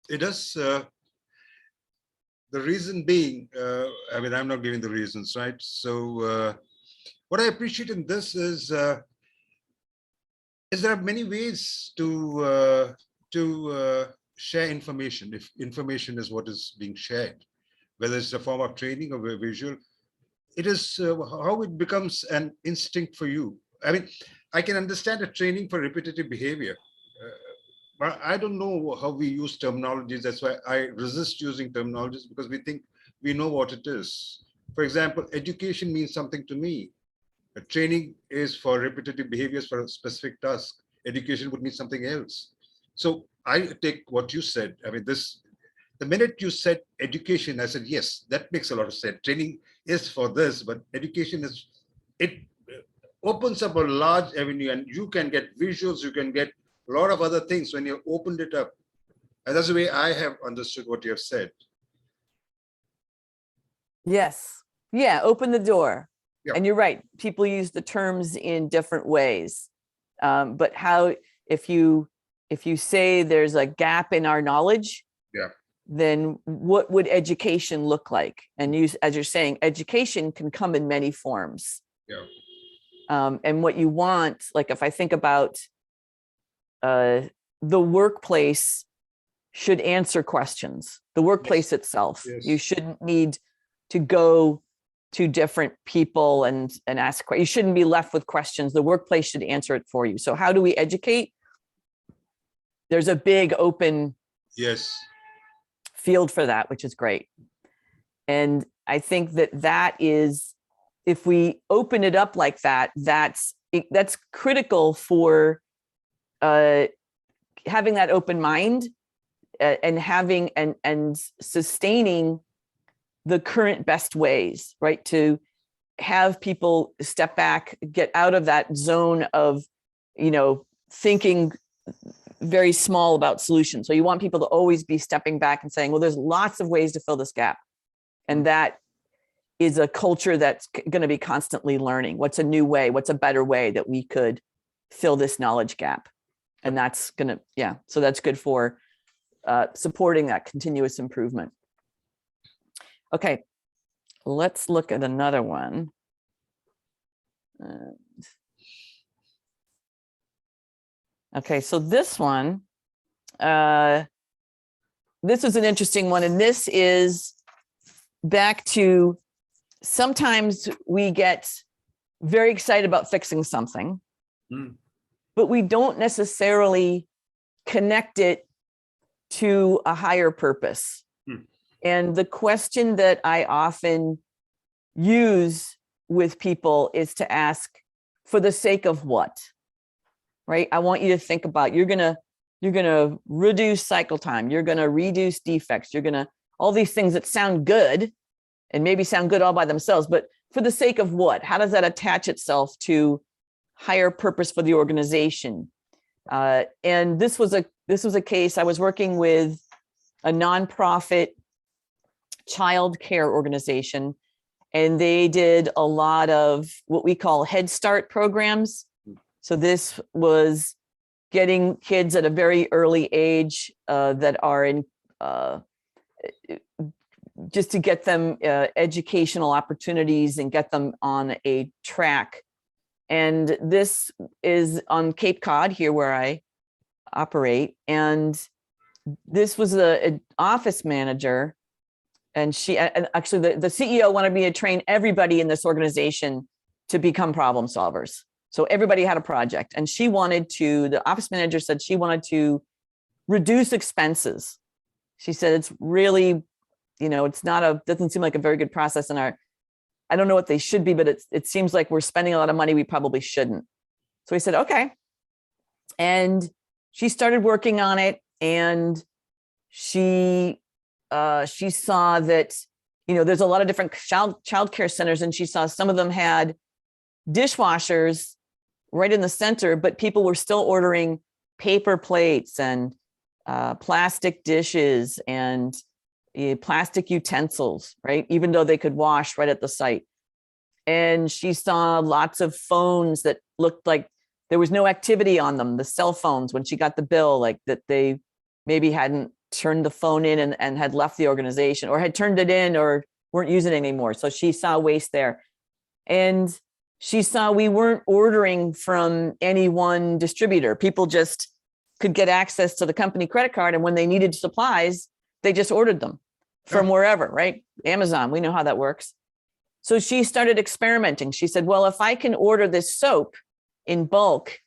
It does. The reason being, I'm not giving the reasons, right? So what I appreciate in this is there are many ways to share information, if information is what is being shared, whether it's a form of training or visual. It is how it becomes an instinct for you. I can understand a training for repetitive behavior, but I don't know how we use terminologies. That's why I resist using terminologies, because we think we know what it is. For example, education means something to me. A training is for repetitive behaviors for a specific task. Education would mean something else. So I take what you said. The minute you said education, I said, yes, that makes a lot of sense. Training is for this, but education it opens up a large avenue, and you can get visuals, you can get a lot of other things when you opened it up. And that's the way I have understood what you have said. Yes. Yeah. Open the door. Yeah. And you're right. People use the terms in different ways. But if you say there's a gap in our knowledge, yeah, then what would education look like? And as you're saying, education can come in many forms. Yeah. And what you want, like if I think about the workplace should answer questions, the workplace itself. Yes. You shouldn't need to go to different people and ask. You shouldn't be left with questions. The workplace should answer it for you. So how do we educate? There's a big open field for that, which is great. And I think that is, if we open it up like that, that's critical for having that open mind and having and sustaining the current best ways, right? To have people step back, get out of that zone of, thinking very small about solutions. So you want people to always be stepping back and saying, well, there's lots of ways to fill this gap. And that is a culture that's going to be constantly learning. What's a new way? What's a better way that we could fill this knowledge gap? And that's going to, so that's good for supporting that continuous improvement. Okay, let's look at another one. Okay, so this one, this is an interesting one. And this is back to, sometimes we get very excited about fixing something, but we don't necessarily connect it to a higher purpose. And the question that I often use with people is to ask, for the sake of what? Right? I want you to think about, you're gonna reduce cycle time, you're gonna reduce defects, you're gonna, all these things that sound good and maybe sound good all by themselves, but for the sake of what? How does that attach itself to higher purpose for the organization? And this was a case. I was working with a nonprofit child care organization, and they did a lot of what we call Head Start programs. So this was getting kids at a very early age that are in, just to get them educational opportunities and get them on a track. And this is on Cape Cod, here where I operate. And this was an office manager. And actually the CEO wanted me to train everybody in this organization to become problem solvers. So everybody had a project, and the office manager said she wanted to reduce expenses. she said, it's really, it's doesn't seem like a very good process in our, I don't know what they should be, but it seems like we're spending a lot of money we probably shouldn't. So we said, okay. And she started working on it, and she saw that, there's a lot of different child care centers, and she saw some of them had dishwashers right in the center, but people were still ordering paper plates and plastic dishes and plastic utensils, right? Even though they could wash right at the site. And she saw lots of phones that looked like there was no activity on them. The cell phones, when she got the bill, like that they maybe hadn't turned the phone in and had left the organization, or had turned it in or weren't using it anymore. So she saw waste there. And she saw we weren't ordering from any one distributor. People just could get access to the company credit card. And when they needed supplies, they just ordered them from wherever, right? Amazon, we know how that works. So she started experimenting. She said, well, if I can order this soap in bulk,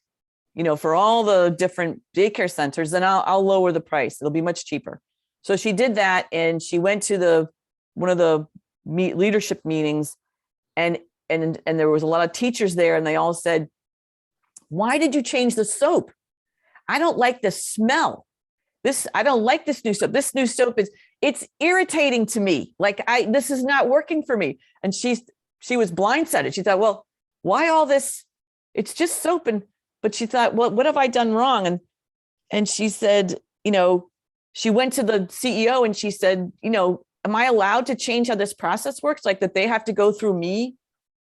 for all the different daycare centers, then I'll lower the price. It'll be much cheaper. So she did that, and she went to one of the leadership meetings, and there was a lot of teachers there, and they all said, why did you change the soap? I don't like the smell. I don't like this new soap. This new soap it's irritating to me. Like this is not working for me. And she was blindsided. She thought, well, why all this? It's just soap. But she thought, well, what have I done wrong? And she said, she went to the CEO and she said, am I allowed to change how this process works? Like that they have to go through me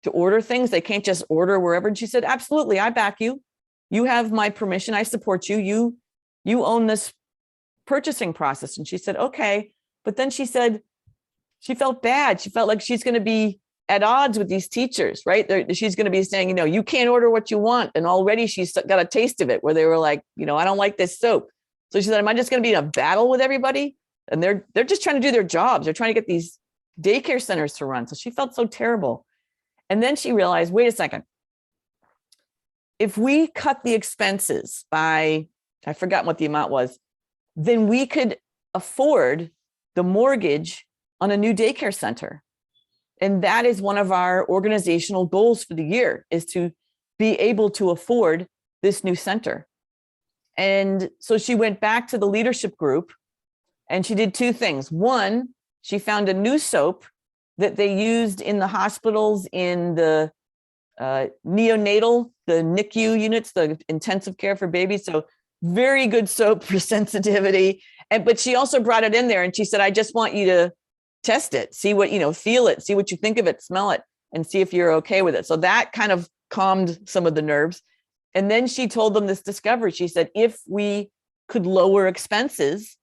to order things. They can't just order wherever. And she said, absolutely. I back you. You have my permission. I support you. You own this purchasing process. And she said, okay. But then she said, she felt bad. She felt like she's going to be at odds with these teachers, right? She's going to be saying, you can't order what you want. And already she's got a taste of it where they were like, I don't like this soap. So she said, am I just going to be in a battle with everybody? And they're just trying to do their jobs. They're trying to get these daycare centers to run. So she felt so terrible. And then she realized, wait a second. If we cut the expenses by, I forgot what the amount was, then we could afford the mortgage on a new daycare center. And that is one of our organizational goals for the year, is to be able to afford this new center. And so she went back to the leadership group and she did two things. One, she found a new soap that they used in the hospitals, in the neonatal, the NICU units, the intensive care for babies. So very good soap for sensitivity. But she also brought it in there and she said, I just want you to test it, see what, feel it, see what you think of it, smell it, and see if you're okay with it. So that kind of calmed some of the nerves. And then she told them this discovery. She said, if we could lower expenses,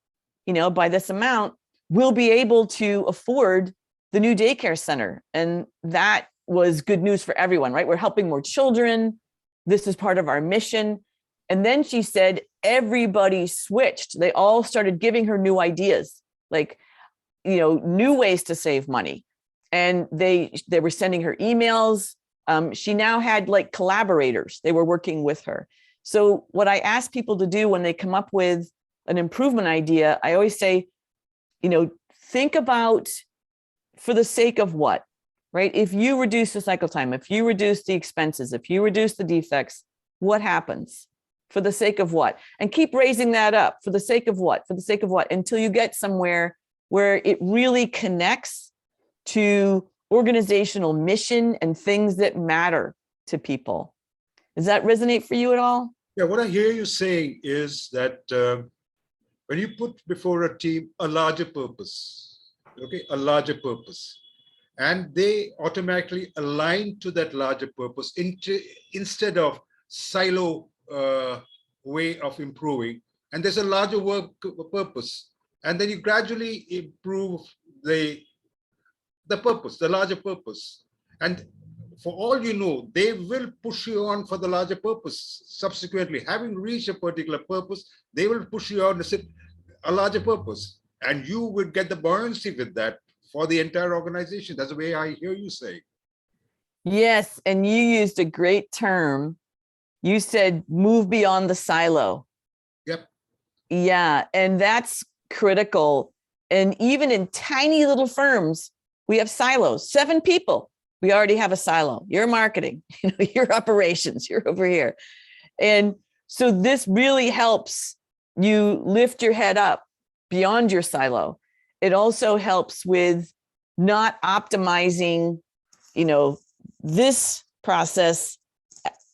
by this amount, we'll be able to afford the new daycare center. And that was good news for everyone, right? We're helping more children. This is part of our mission. And then she said, everybody switched. They all started giving her new ideas, like, new ways to save money. And they were sending her emails. She now had like collaborators. They were working with her. So what I ask people to do when they come up with an improvement idea, I always say, think about, for the sake of what, right? If you reduce the cycle time, if you reduce the expenses, if you reduce the defects, what happens? For the sake of what? And keep raising that up. For the sake of what? For the sake of what? Until you get somewhere where it really connects to organizational mission and things that matter to people. Does that resonate for you at all? Yeah, what I hear you saying is that when you put before a team a larger purpose, a larger purpose, and they automatically align to that larger purpose instead of silo way of improving, and there's a larger purpose, and then you gradually improve the purpose, the larger purpose. And for all you know, they will push you on for the larger purpose. Subsequently, having reached a particular purpose, they will push you on to a larger purpose. And you will get the buoyancy with that for the entire organization. That's the way I hear you say. Yes, and you used a great term. You said, move beyond the silo. Yep. Yeah, and that's critical. And even in tiny little firms, we have silos, 7 people. We already have a silo. You're marketing, you're operations, you're over here. And so this really helps you lift your head up beyond your silo. It also helps with not optimizing, this process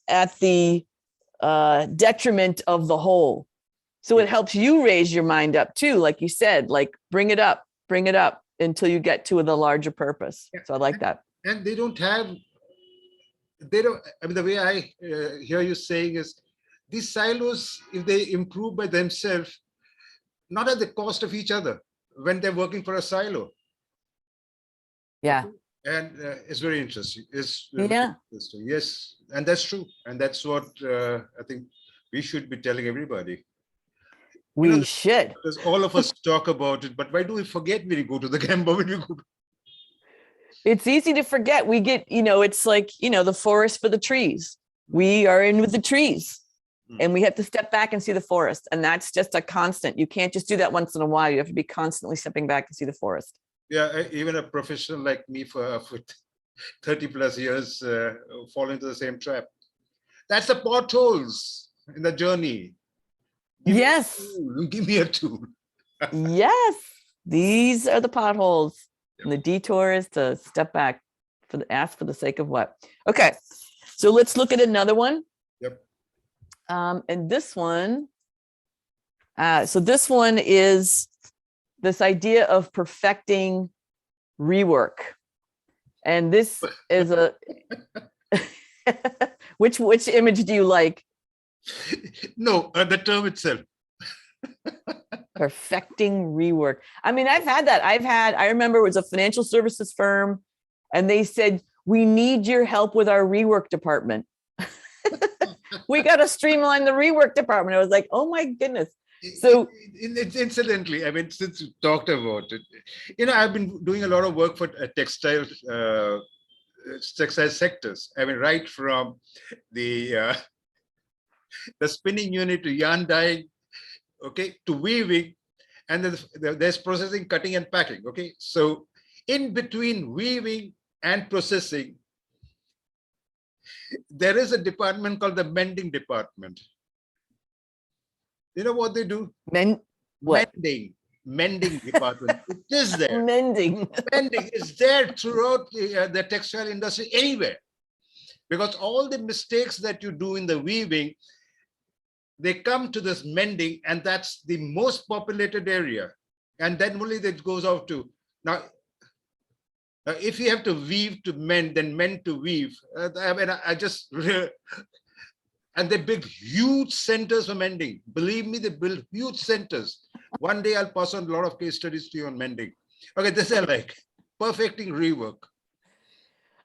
at the detriment of the whole. So it helps you raise your mind up too, like you said, like bring it up until you get to the larger purpose. So I like that. And they don't, I mean, the way I hear you saying is, these silos, if they improve by themselves, not at the cost of each other when they're working for a silo. Yeah. And it's very interesting. It's very interesting. Yes, and that's true. And that's what I think we should be telling everybody. We should. Because all of us talk about it, but why do we forget when we go to the camp? It's easy to forget. We get, it's like, the forest for the trees. We are in with the trees and we have to step back and see the forest. And that's just a constant. You can't just do that once in a while. You have to be constantly stepping back to see the forest. Yeah, even a professional like me for 30 plus years fall into the same trap. That's the potholes in the journey. Give me a tool. Yes, these are the potholes. And the detour is to step back ask for the sake of what? Okay, so let's look at another one. Yep. And this one, so this one is this idea of perfecting rework. And this is a, which image do you like? No, the term itself. Perfecting rework. I mean, I've had that. I remember it was a financial services firm and they said, we need your help with our rework department. We got to streamline the rework department. I was like, oh my goodness. So incidentally, I mean, since you talked about it, I've been doing a lot of work for textile sectors. I mean, right from the spinning unit to yarn dyeing, okay, to weaving, and then there's processing, cutting, and packing. Okay, so in between weaving and processing, there is a department called the mending department. You know what they do? Mending department. It is there. Mending is there throughout the textile industry, anywhere, because all the mistakes that you do in the weaving, they come to this mending, and that's the most populated area. And then only that goes out to now. If you have to weave to mend, then mend to weave. I mean, and they build huge centers for mending. Believe me, they build huge centers. One day I'll pass on a lot of case studies to you on mending. Okay, this is like perfecting rework.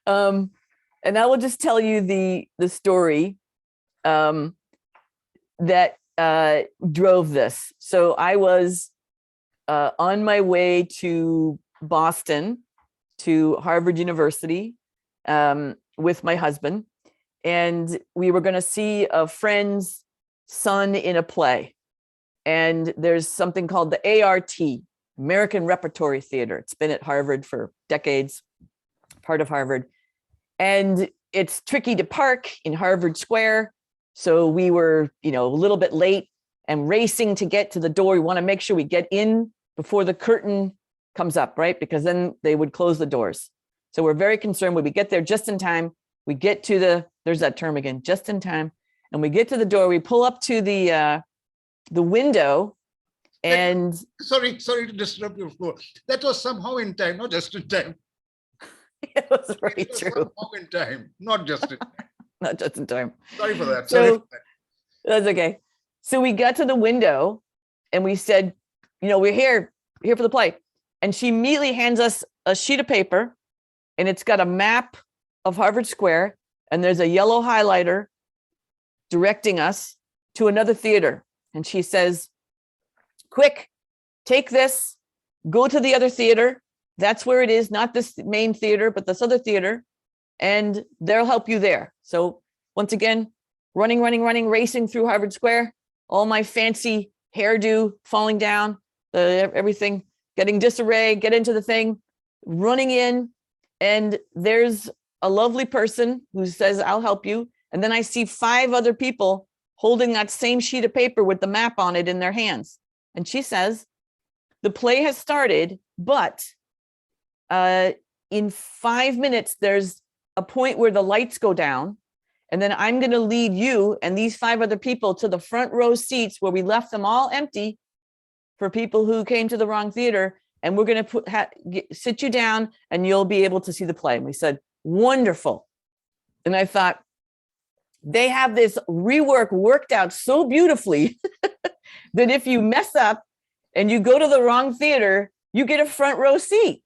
And I will just tell you the story that drove this. So I was on my way to Boston, to Harvard University with my husband. And we were going to see a friend's son in a play. And there's something called the ART, American Repertory Theater. It's been at Harvard for decades, part of Harvard. And it's tricky to park in Harvard Square. So we were, a little bit late and racing to get to the door. We want to make sure we get in before the curtain comes up, right? Because then they would close the doors. So we're very concerned when we get there just in time. We get to there's that term again, just in time. And we get to the door, we pull up to the window and... Sorry to disrupt your flow. That was somehow in time, not just in time. It was very true. Somehow in time, not just in time. Not just in time. Sorry for that. That's okay. So we got to the window and we said, we're here for the play. And she immediately hands us a sheet of paper and it's got a map of Harvard Square and there's a yellow highlighter directing us to another theater. And she says, quick, take this, go to the other theater. That's where it is, not this main theater, but this other theater. And they'll help you there. So once again, running, racing through Harvard Square, all my fancy hairdo falling down, everything, getting disarray, get into the thing, running in, and there's a lovely person who says, I'll help you. And then I see 5 other people holding that same sheet of paper with the map on it in their hands. And she says, the play has started, but in 5 minutes, there's a point where the lights go down. And then I'm going to lead you and these 5 other people to the front row seats where we left them all empty for people who came to the wrong theater. And we're going to sit you down and you'll be able to see the play. And we said, wonderful. And I thought, they have this rework worked out so beautifully that if you mess up and you go to the wrong theater, you get a front row seat.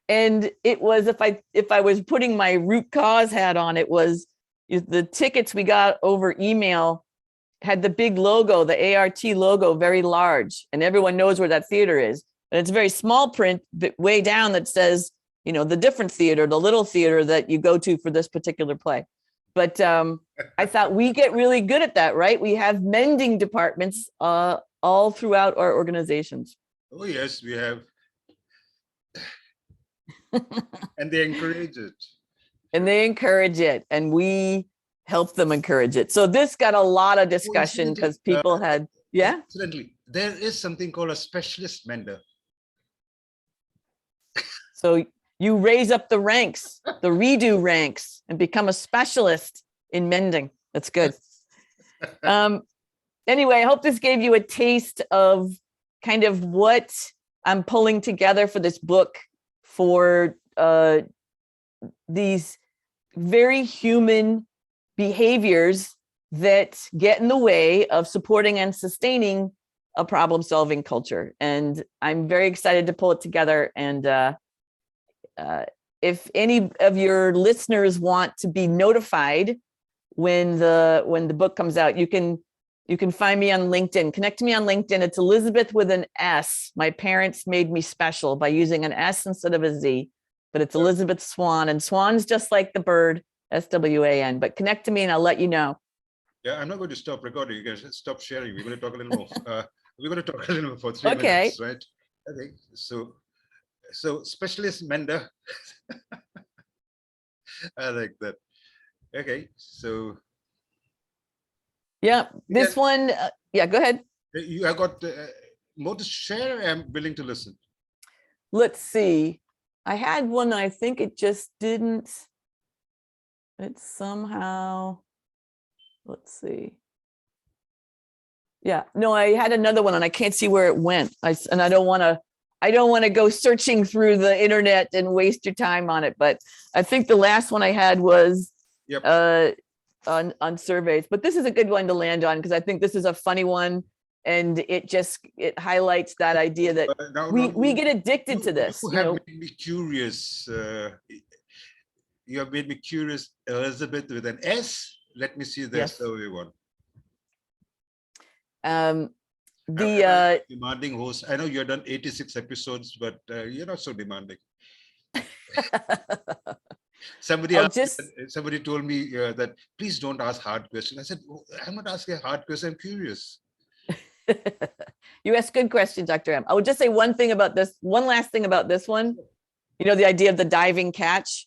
And it was, if I was putting my root cause hat on, it was the tickets we got over email had the big logo, the ART logo, very large, and everyone knows where that theater is. And it's very small print, but way down that says, you know, the different theater, the little theater that you go to for this particular play. But I thought we get really good at that, right? We have mending departments all throughout our organizations. Oh, yes, we have. And they encourage it. And they encourage it. And we help them encourage it. So this got a lot of discussion because people had, yeah? Incidentally, there is something called a specialist mender. So you raise up the ranks, the redo ranks, and become a specialist in mending. That's good. Anyway, I hope this gave you a taste of kind of what I'm pulling together for this book for these very human behaviors that get in the way of supporting and sustaining a problem-solving culture. And I'm very excited to pull it together. And if any of your listeners want to be notified when the book comes out, you can find me on LinkedIn. Connect to me on LinkedIn. It's Elisabeth with an S. My parents made me special by using an S instead of a Z, but it's Elisabeth Swan, and Swan's just like the bird, SWAN. But connect to me and I'll let you know. Yeah, I'm not going to stop recording. You guys stop sharing. We're going to talk a little more. We're going to talk a little more for 3 minutes, right? Okay. So specialist mender. I like that. Okay, so yeah, this one. Yeah, go ahead. You have got more to share. I'm willing to listen. Let's see. I had one that I think it just didn't. It's somehow. Let's see. Yeah, no, I had another one and I can't see where it went. I don't want to go searching through the internet and waste your time on it. But I think the last one I had was on surveys. But this is a good one to land on because I think this is a funny one, and it highlights that idea that we get addicted to this. You have made me curious. You have made me curious, Elisabeth with an S. Let me see the survey one. Demanding host. I know you've done 86 episodes, but you're not so demanding. Somebody told me that please don't ask hard questions. I said, I'm not asking a hard question. I'm curious. You ask good questions, Dr. M. I would just say one last thing about this one. You know, the idea of the diving catch.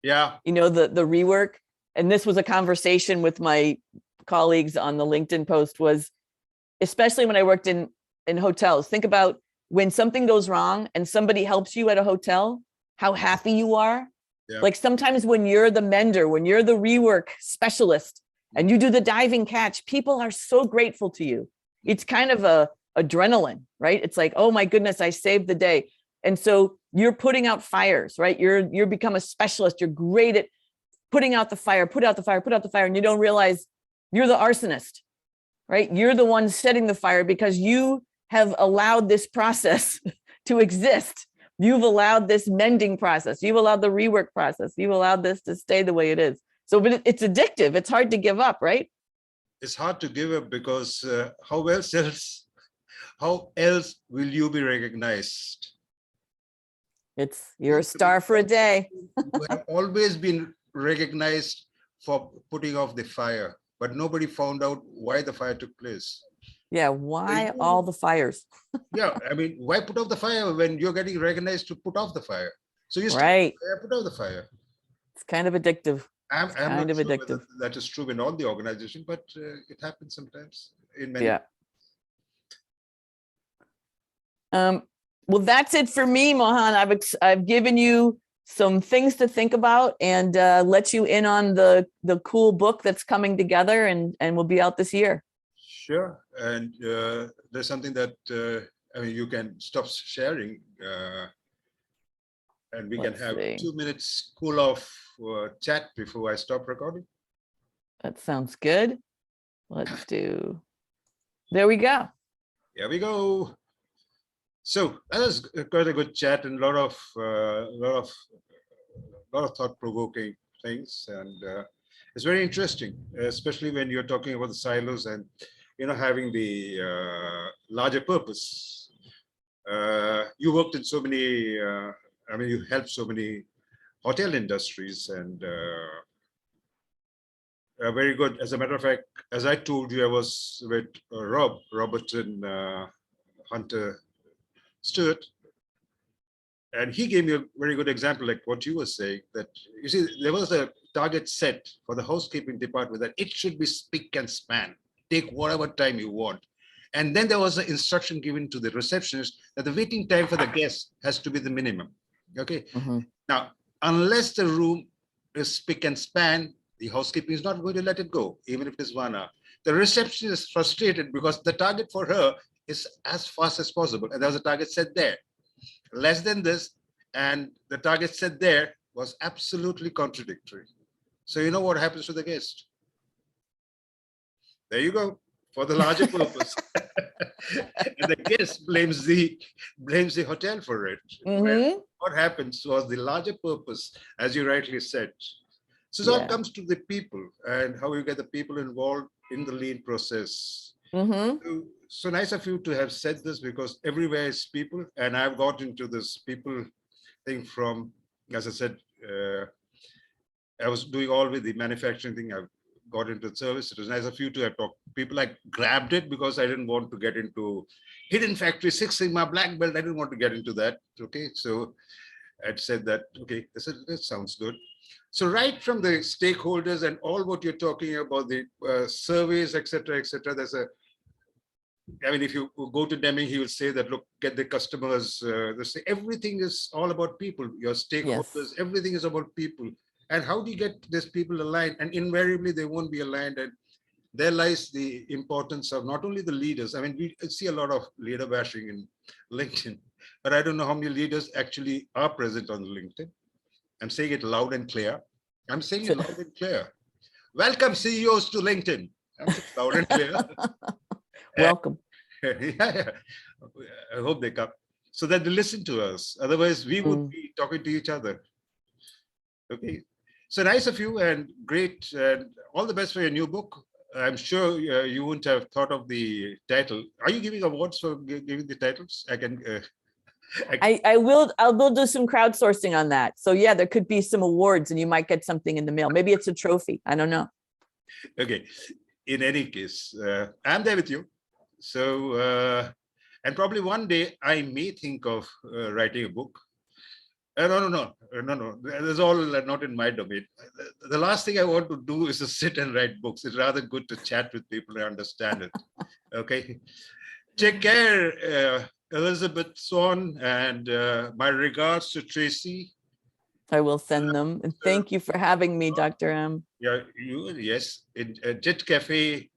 Yeah. You know, the rework. And this was a conversation with my colleagues on the LinkedIn post was, especially when I worked in hotels, think about when something goes wrong and somebody helps you at a hotel, how happy you are. Yeah. Like sometimes when you're the mender, when you're the rework specialist and you do the diving catch, people are so grateful to you. It's kind of a adrenaline, right? It's like, oh my goodness, I saved the day. And so you're putting out fires, right? You're become a specialist. You're great at putting out the fire, put out the fire, and you don't realize you're the arsonist, right? You're the one setting the fire because you have allowed this process to exist. You've allowed this mending process. You've allowed the rework process. You've allowed this to stay the way it is. So, but it's addictive. It's hard to give up, right? It's hard to give up because how else will you be recognized? You're a star for a day. You have always been recognized for putting off the fire, but nobody found out why the fire took place. Yeah, why all the fires? Yeah, I mean, why put off the fire when you're getting recognized to put off the fire? So you start Right. put off the fire. It's kind of addictive. I'm Kind not of sure whether addictive. that is true in all the organizations, but it happens sometimes in many. Yeah. Well, that's it for me, Mohan. I've given you some things to think about and let you in on the cool book that's coming together and will be out this year. Sure, and there's something that I mean, you can stop sharing, and we Let's can have see. 2 minutes cool off chat before I stop recording. That sounds good. Let's do. There we go. Here we go. So that was quite a good chat and a lot of thought-provoking things, and it's very interesting, especially when you're talking about the silos and having the larger purpose. You worked in so many. I mean, you helped so many hotel industries, and very good. As a matter of fact, as I told you, I was with Robertson Hunter Stewart, and he gave me a very good example, like what you were saying, that you see, there was a target set for the housekeeping department that it should be spick and span, take whatever time you want. And then there was an instruction given to the receptionist that the waiting time for the guest has to be the minimum. Okay. Now, unless the room is spick and span, the housekeeping is not going to let it go, even if it is 1 hour. The receptionist is frustrated because the target for her is as fast as possible. And there was a target set there. Less than this, and the target set there was absolutely contradictory. So you know what happens to the guest? There you go, for the larger purpose. And the guest blames the hotel for it. What happens was the larger purpose, as you rightly said. So it all comes to the people and how you get the people involved in the lean process. So nice of you to have said this, because everywhere is people, and I've got into this people thing from, as I said, I was doing all with the manufacturing thing. I've got into service. It was nice of you to have talked. People like grabbed it because I didn't want to get into hidden factory, Six Sigma, black belt. I didn't want to get into that. Okay, so I'd said that, okay, this sounds good. So right from the stakeholders and all what you're talking about, the surveys, etc., there's a, I mean, if you go to Deming, he will say that, look, get the customers, everything is all about people, your stakeholders, everything is about people. And how do you get these people aligned? And invariably, they won't be aligned. And there lies the importance of not only the leaders. I mean, we see a lot of leader bashing in LinkedIn, but I don't know how many leaders actually are present on LinkedIn. I'm saying it loud and clear. I'm saying it loud and clear. Welcome CEOs to LinkedIn. I'm saying loud and clear. Welcome. Yeah. I hope they come so that they listen to us. Otherwise, we would be talking to each other. Okay. So nice of you and great. And all the best for your new book. I'm sure you wouldn't have thought of the title. Are you giving awards for giving the titles? I can. I will do some crowdsourcing on that. So yeah, there could be some awards and you might get something in the mail. Maybe it's a trophy. I don't know. Okay. In any case, I'm there with you. So, and probably one day I may think of writing a book. No. That's all not in my domain. The last thing I want to do is to sit and write books. It's rather good to chat with people and understand it. Okay. Take care, Elisabeth Swan, and my regards to Tracey. I will send them. And thank you for having me, Dr. M. Yeah, yes. In Jet Cafe,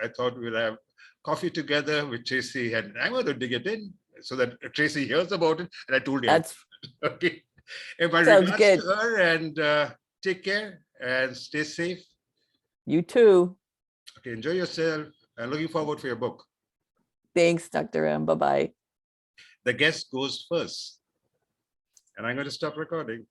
I thought we'll have coffee together with Tracey, and I'm going to dig it in so that Tracey hears about it. And I told you. That's okay. And my regards to her, and take care and stay safe. You too. Okay, enjoy yourself. I'm looking forward for your book. Thanks, Dr. M. Bye-bye. The guest goes first. And I'm going to stop recording.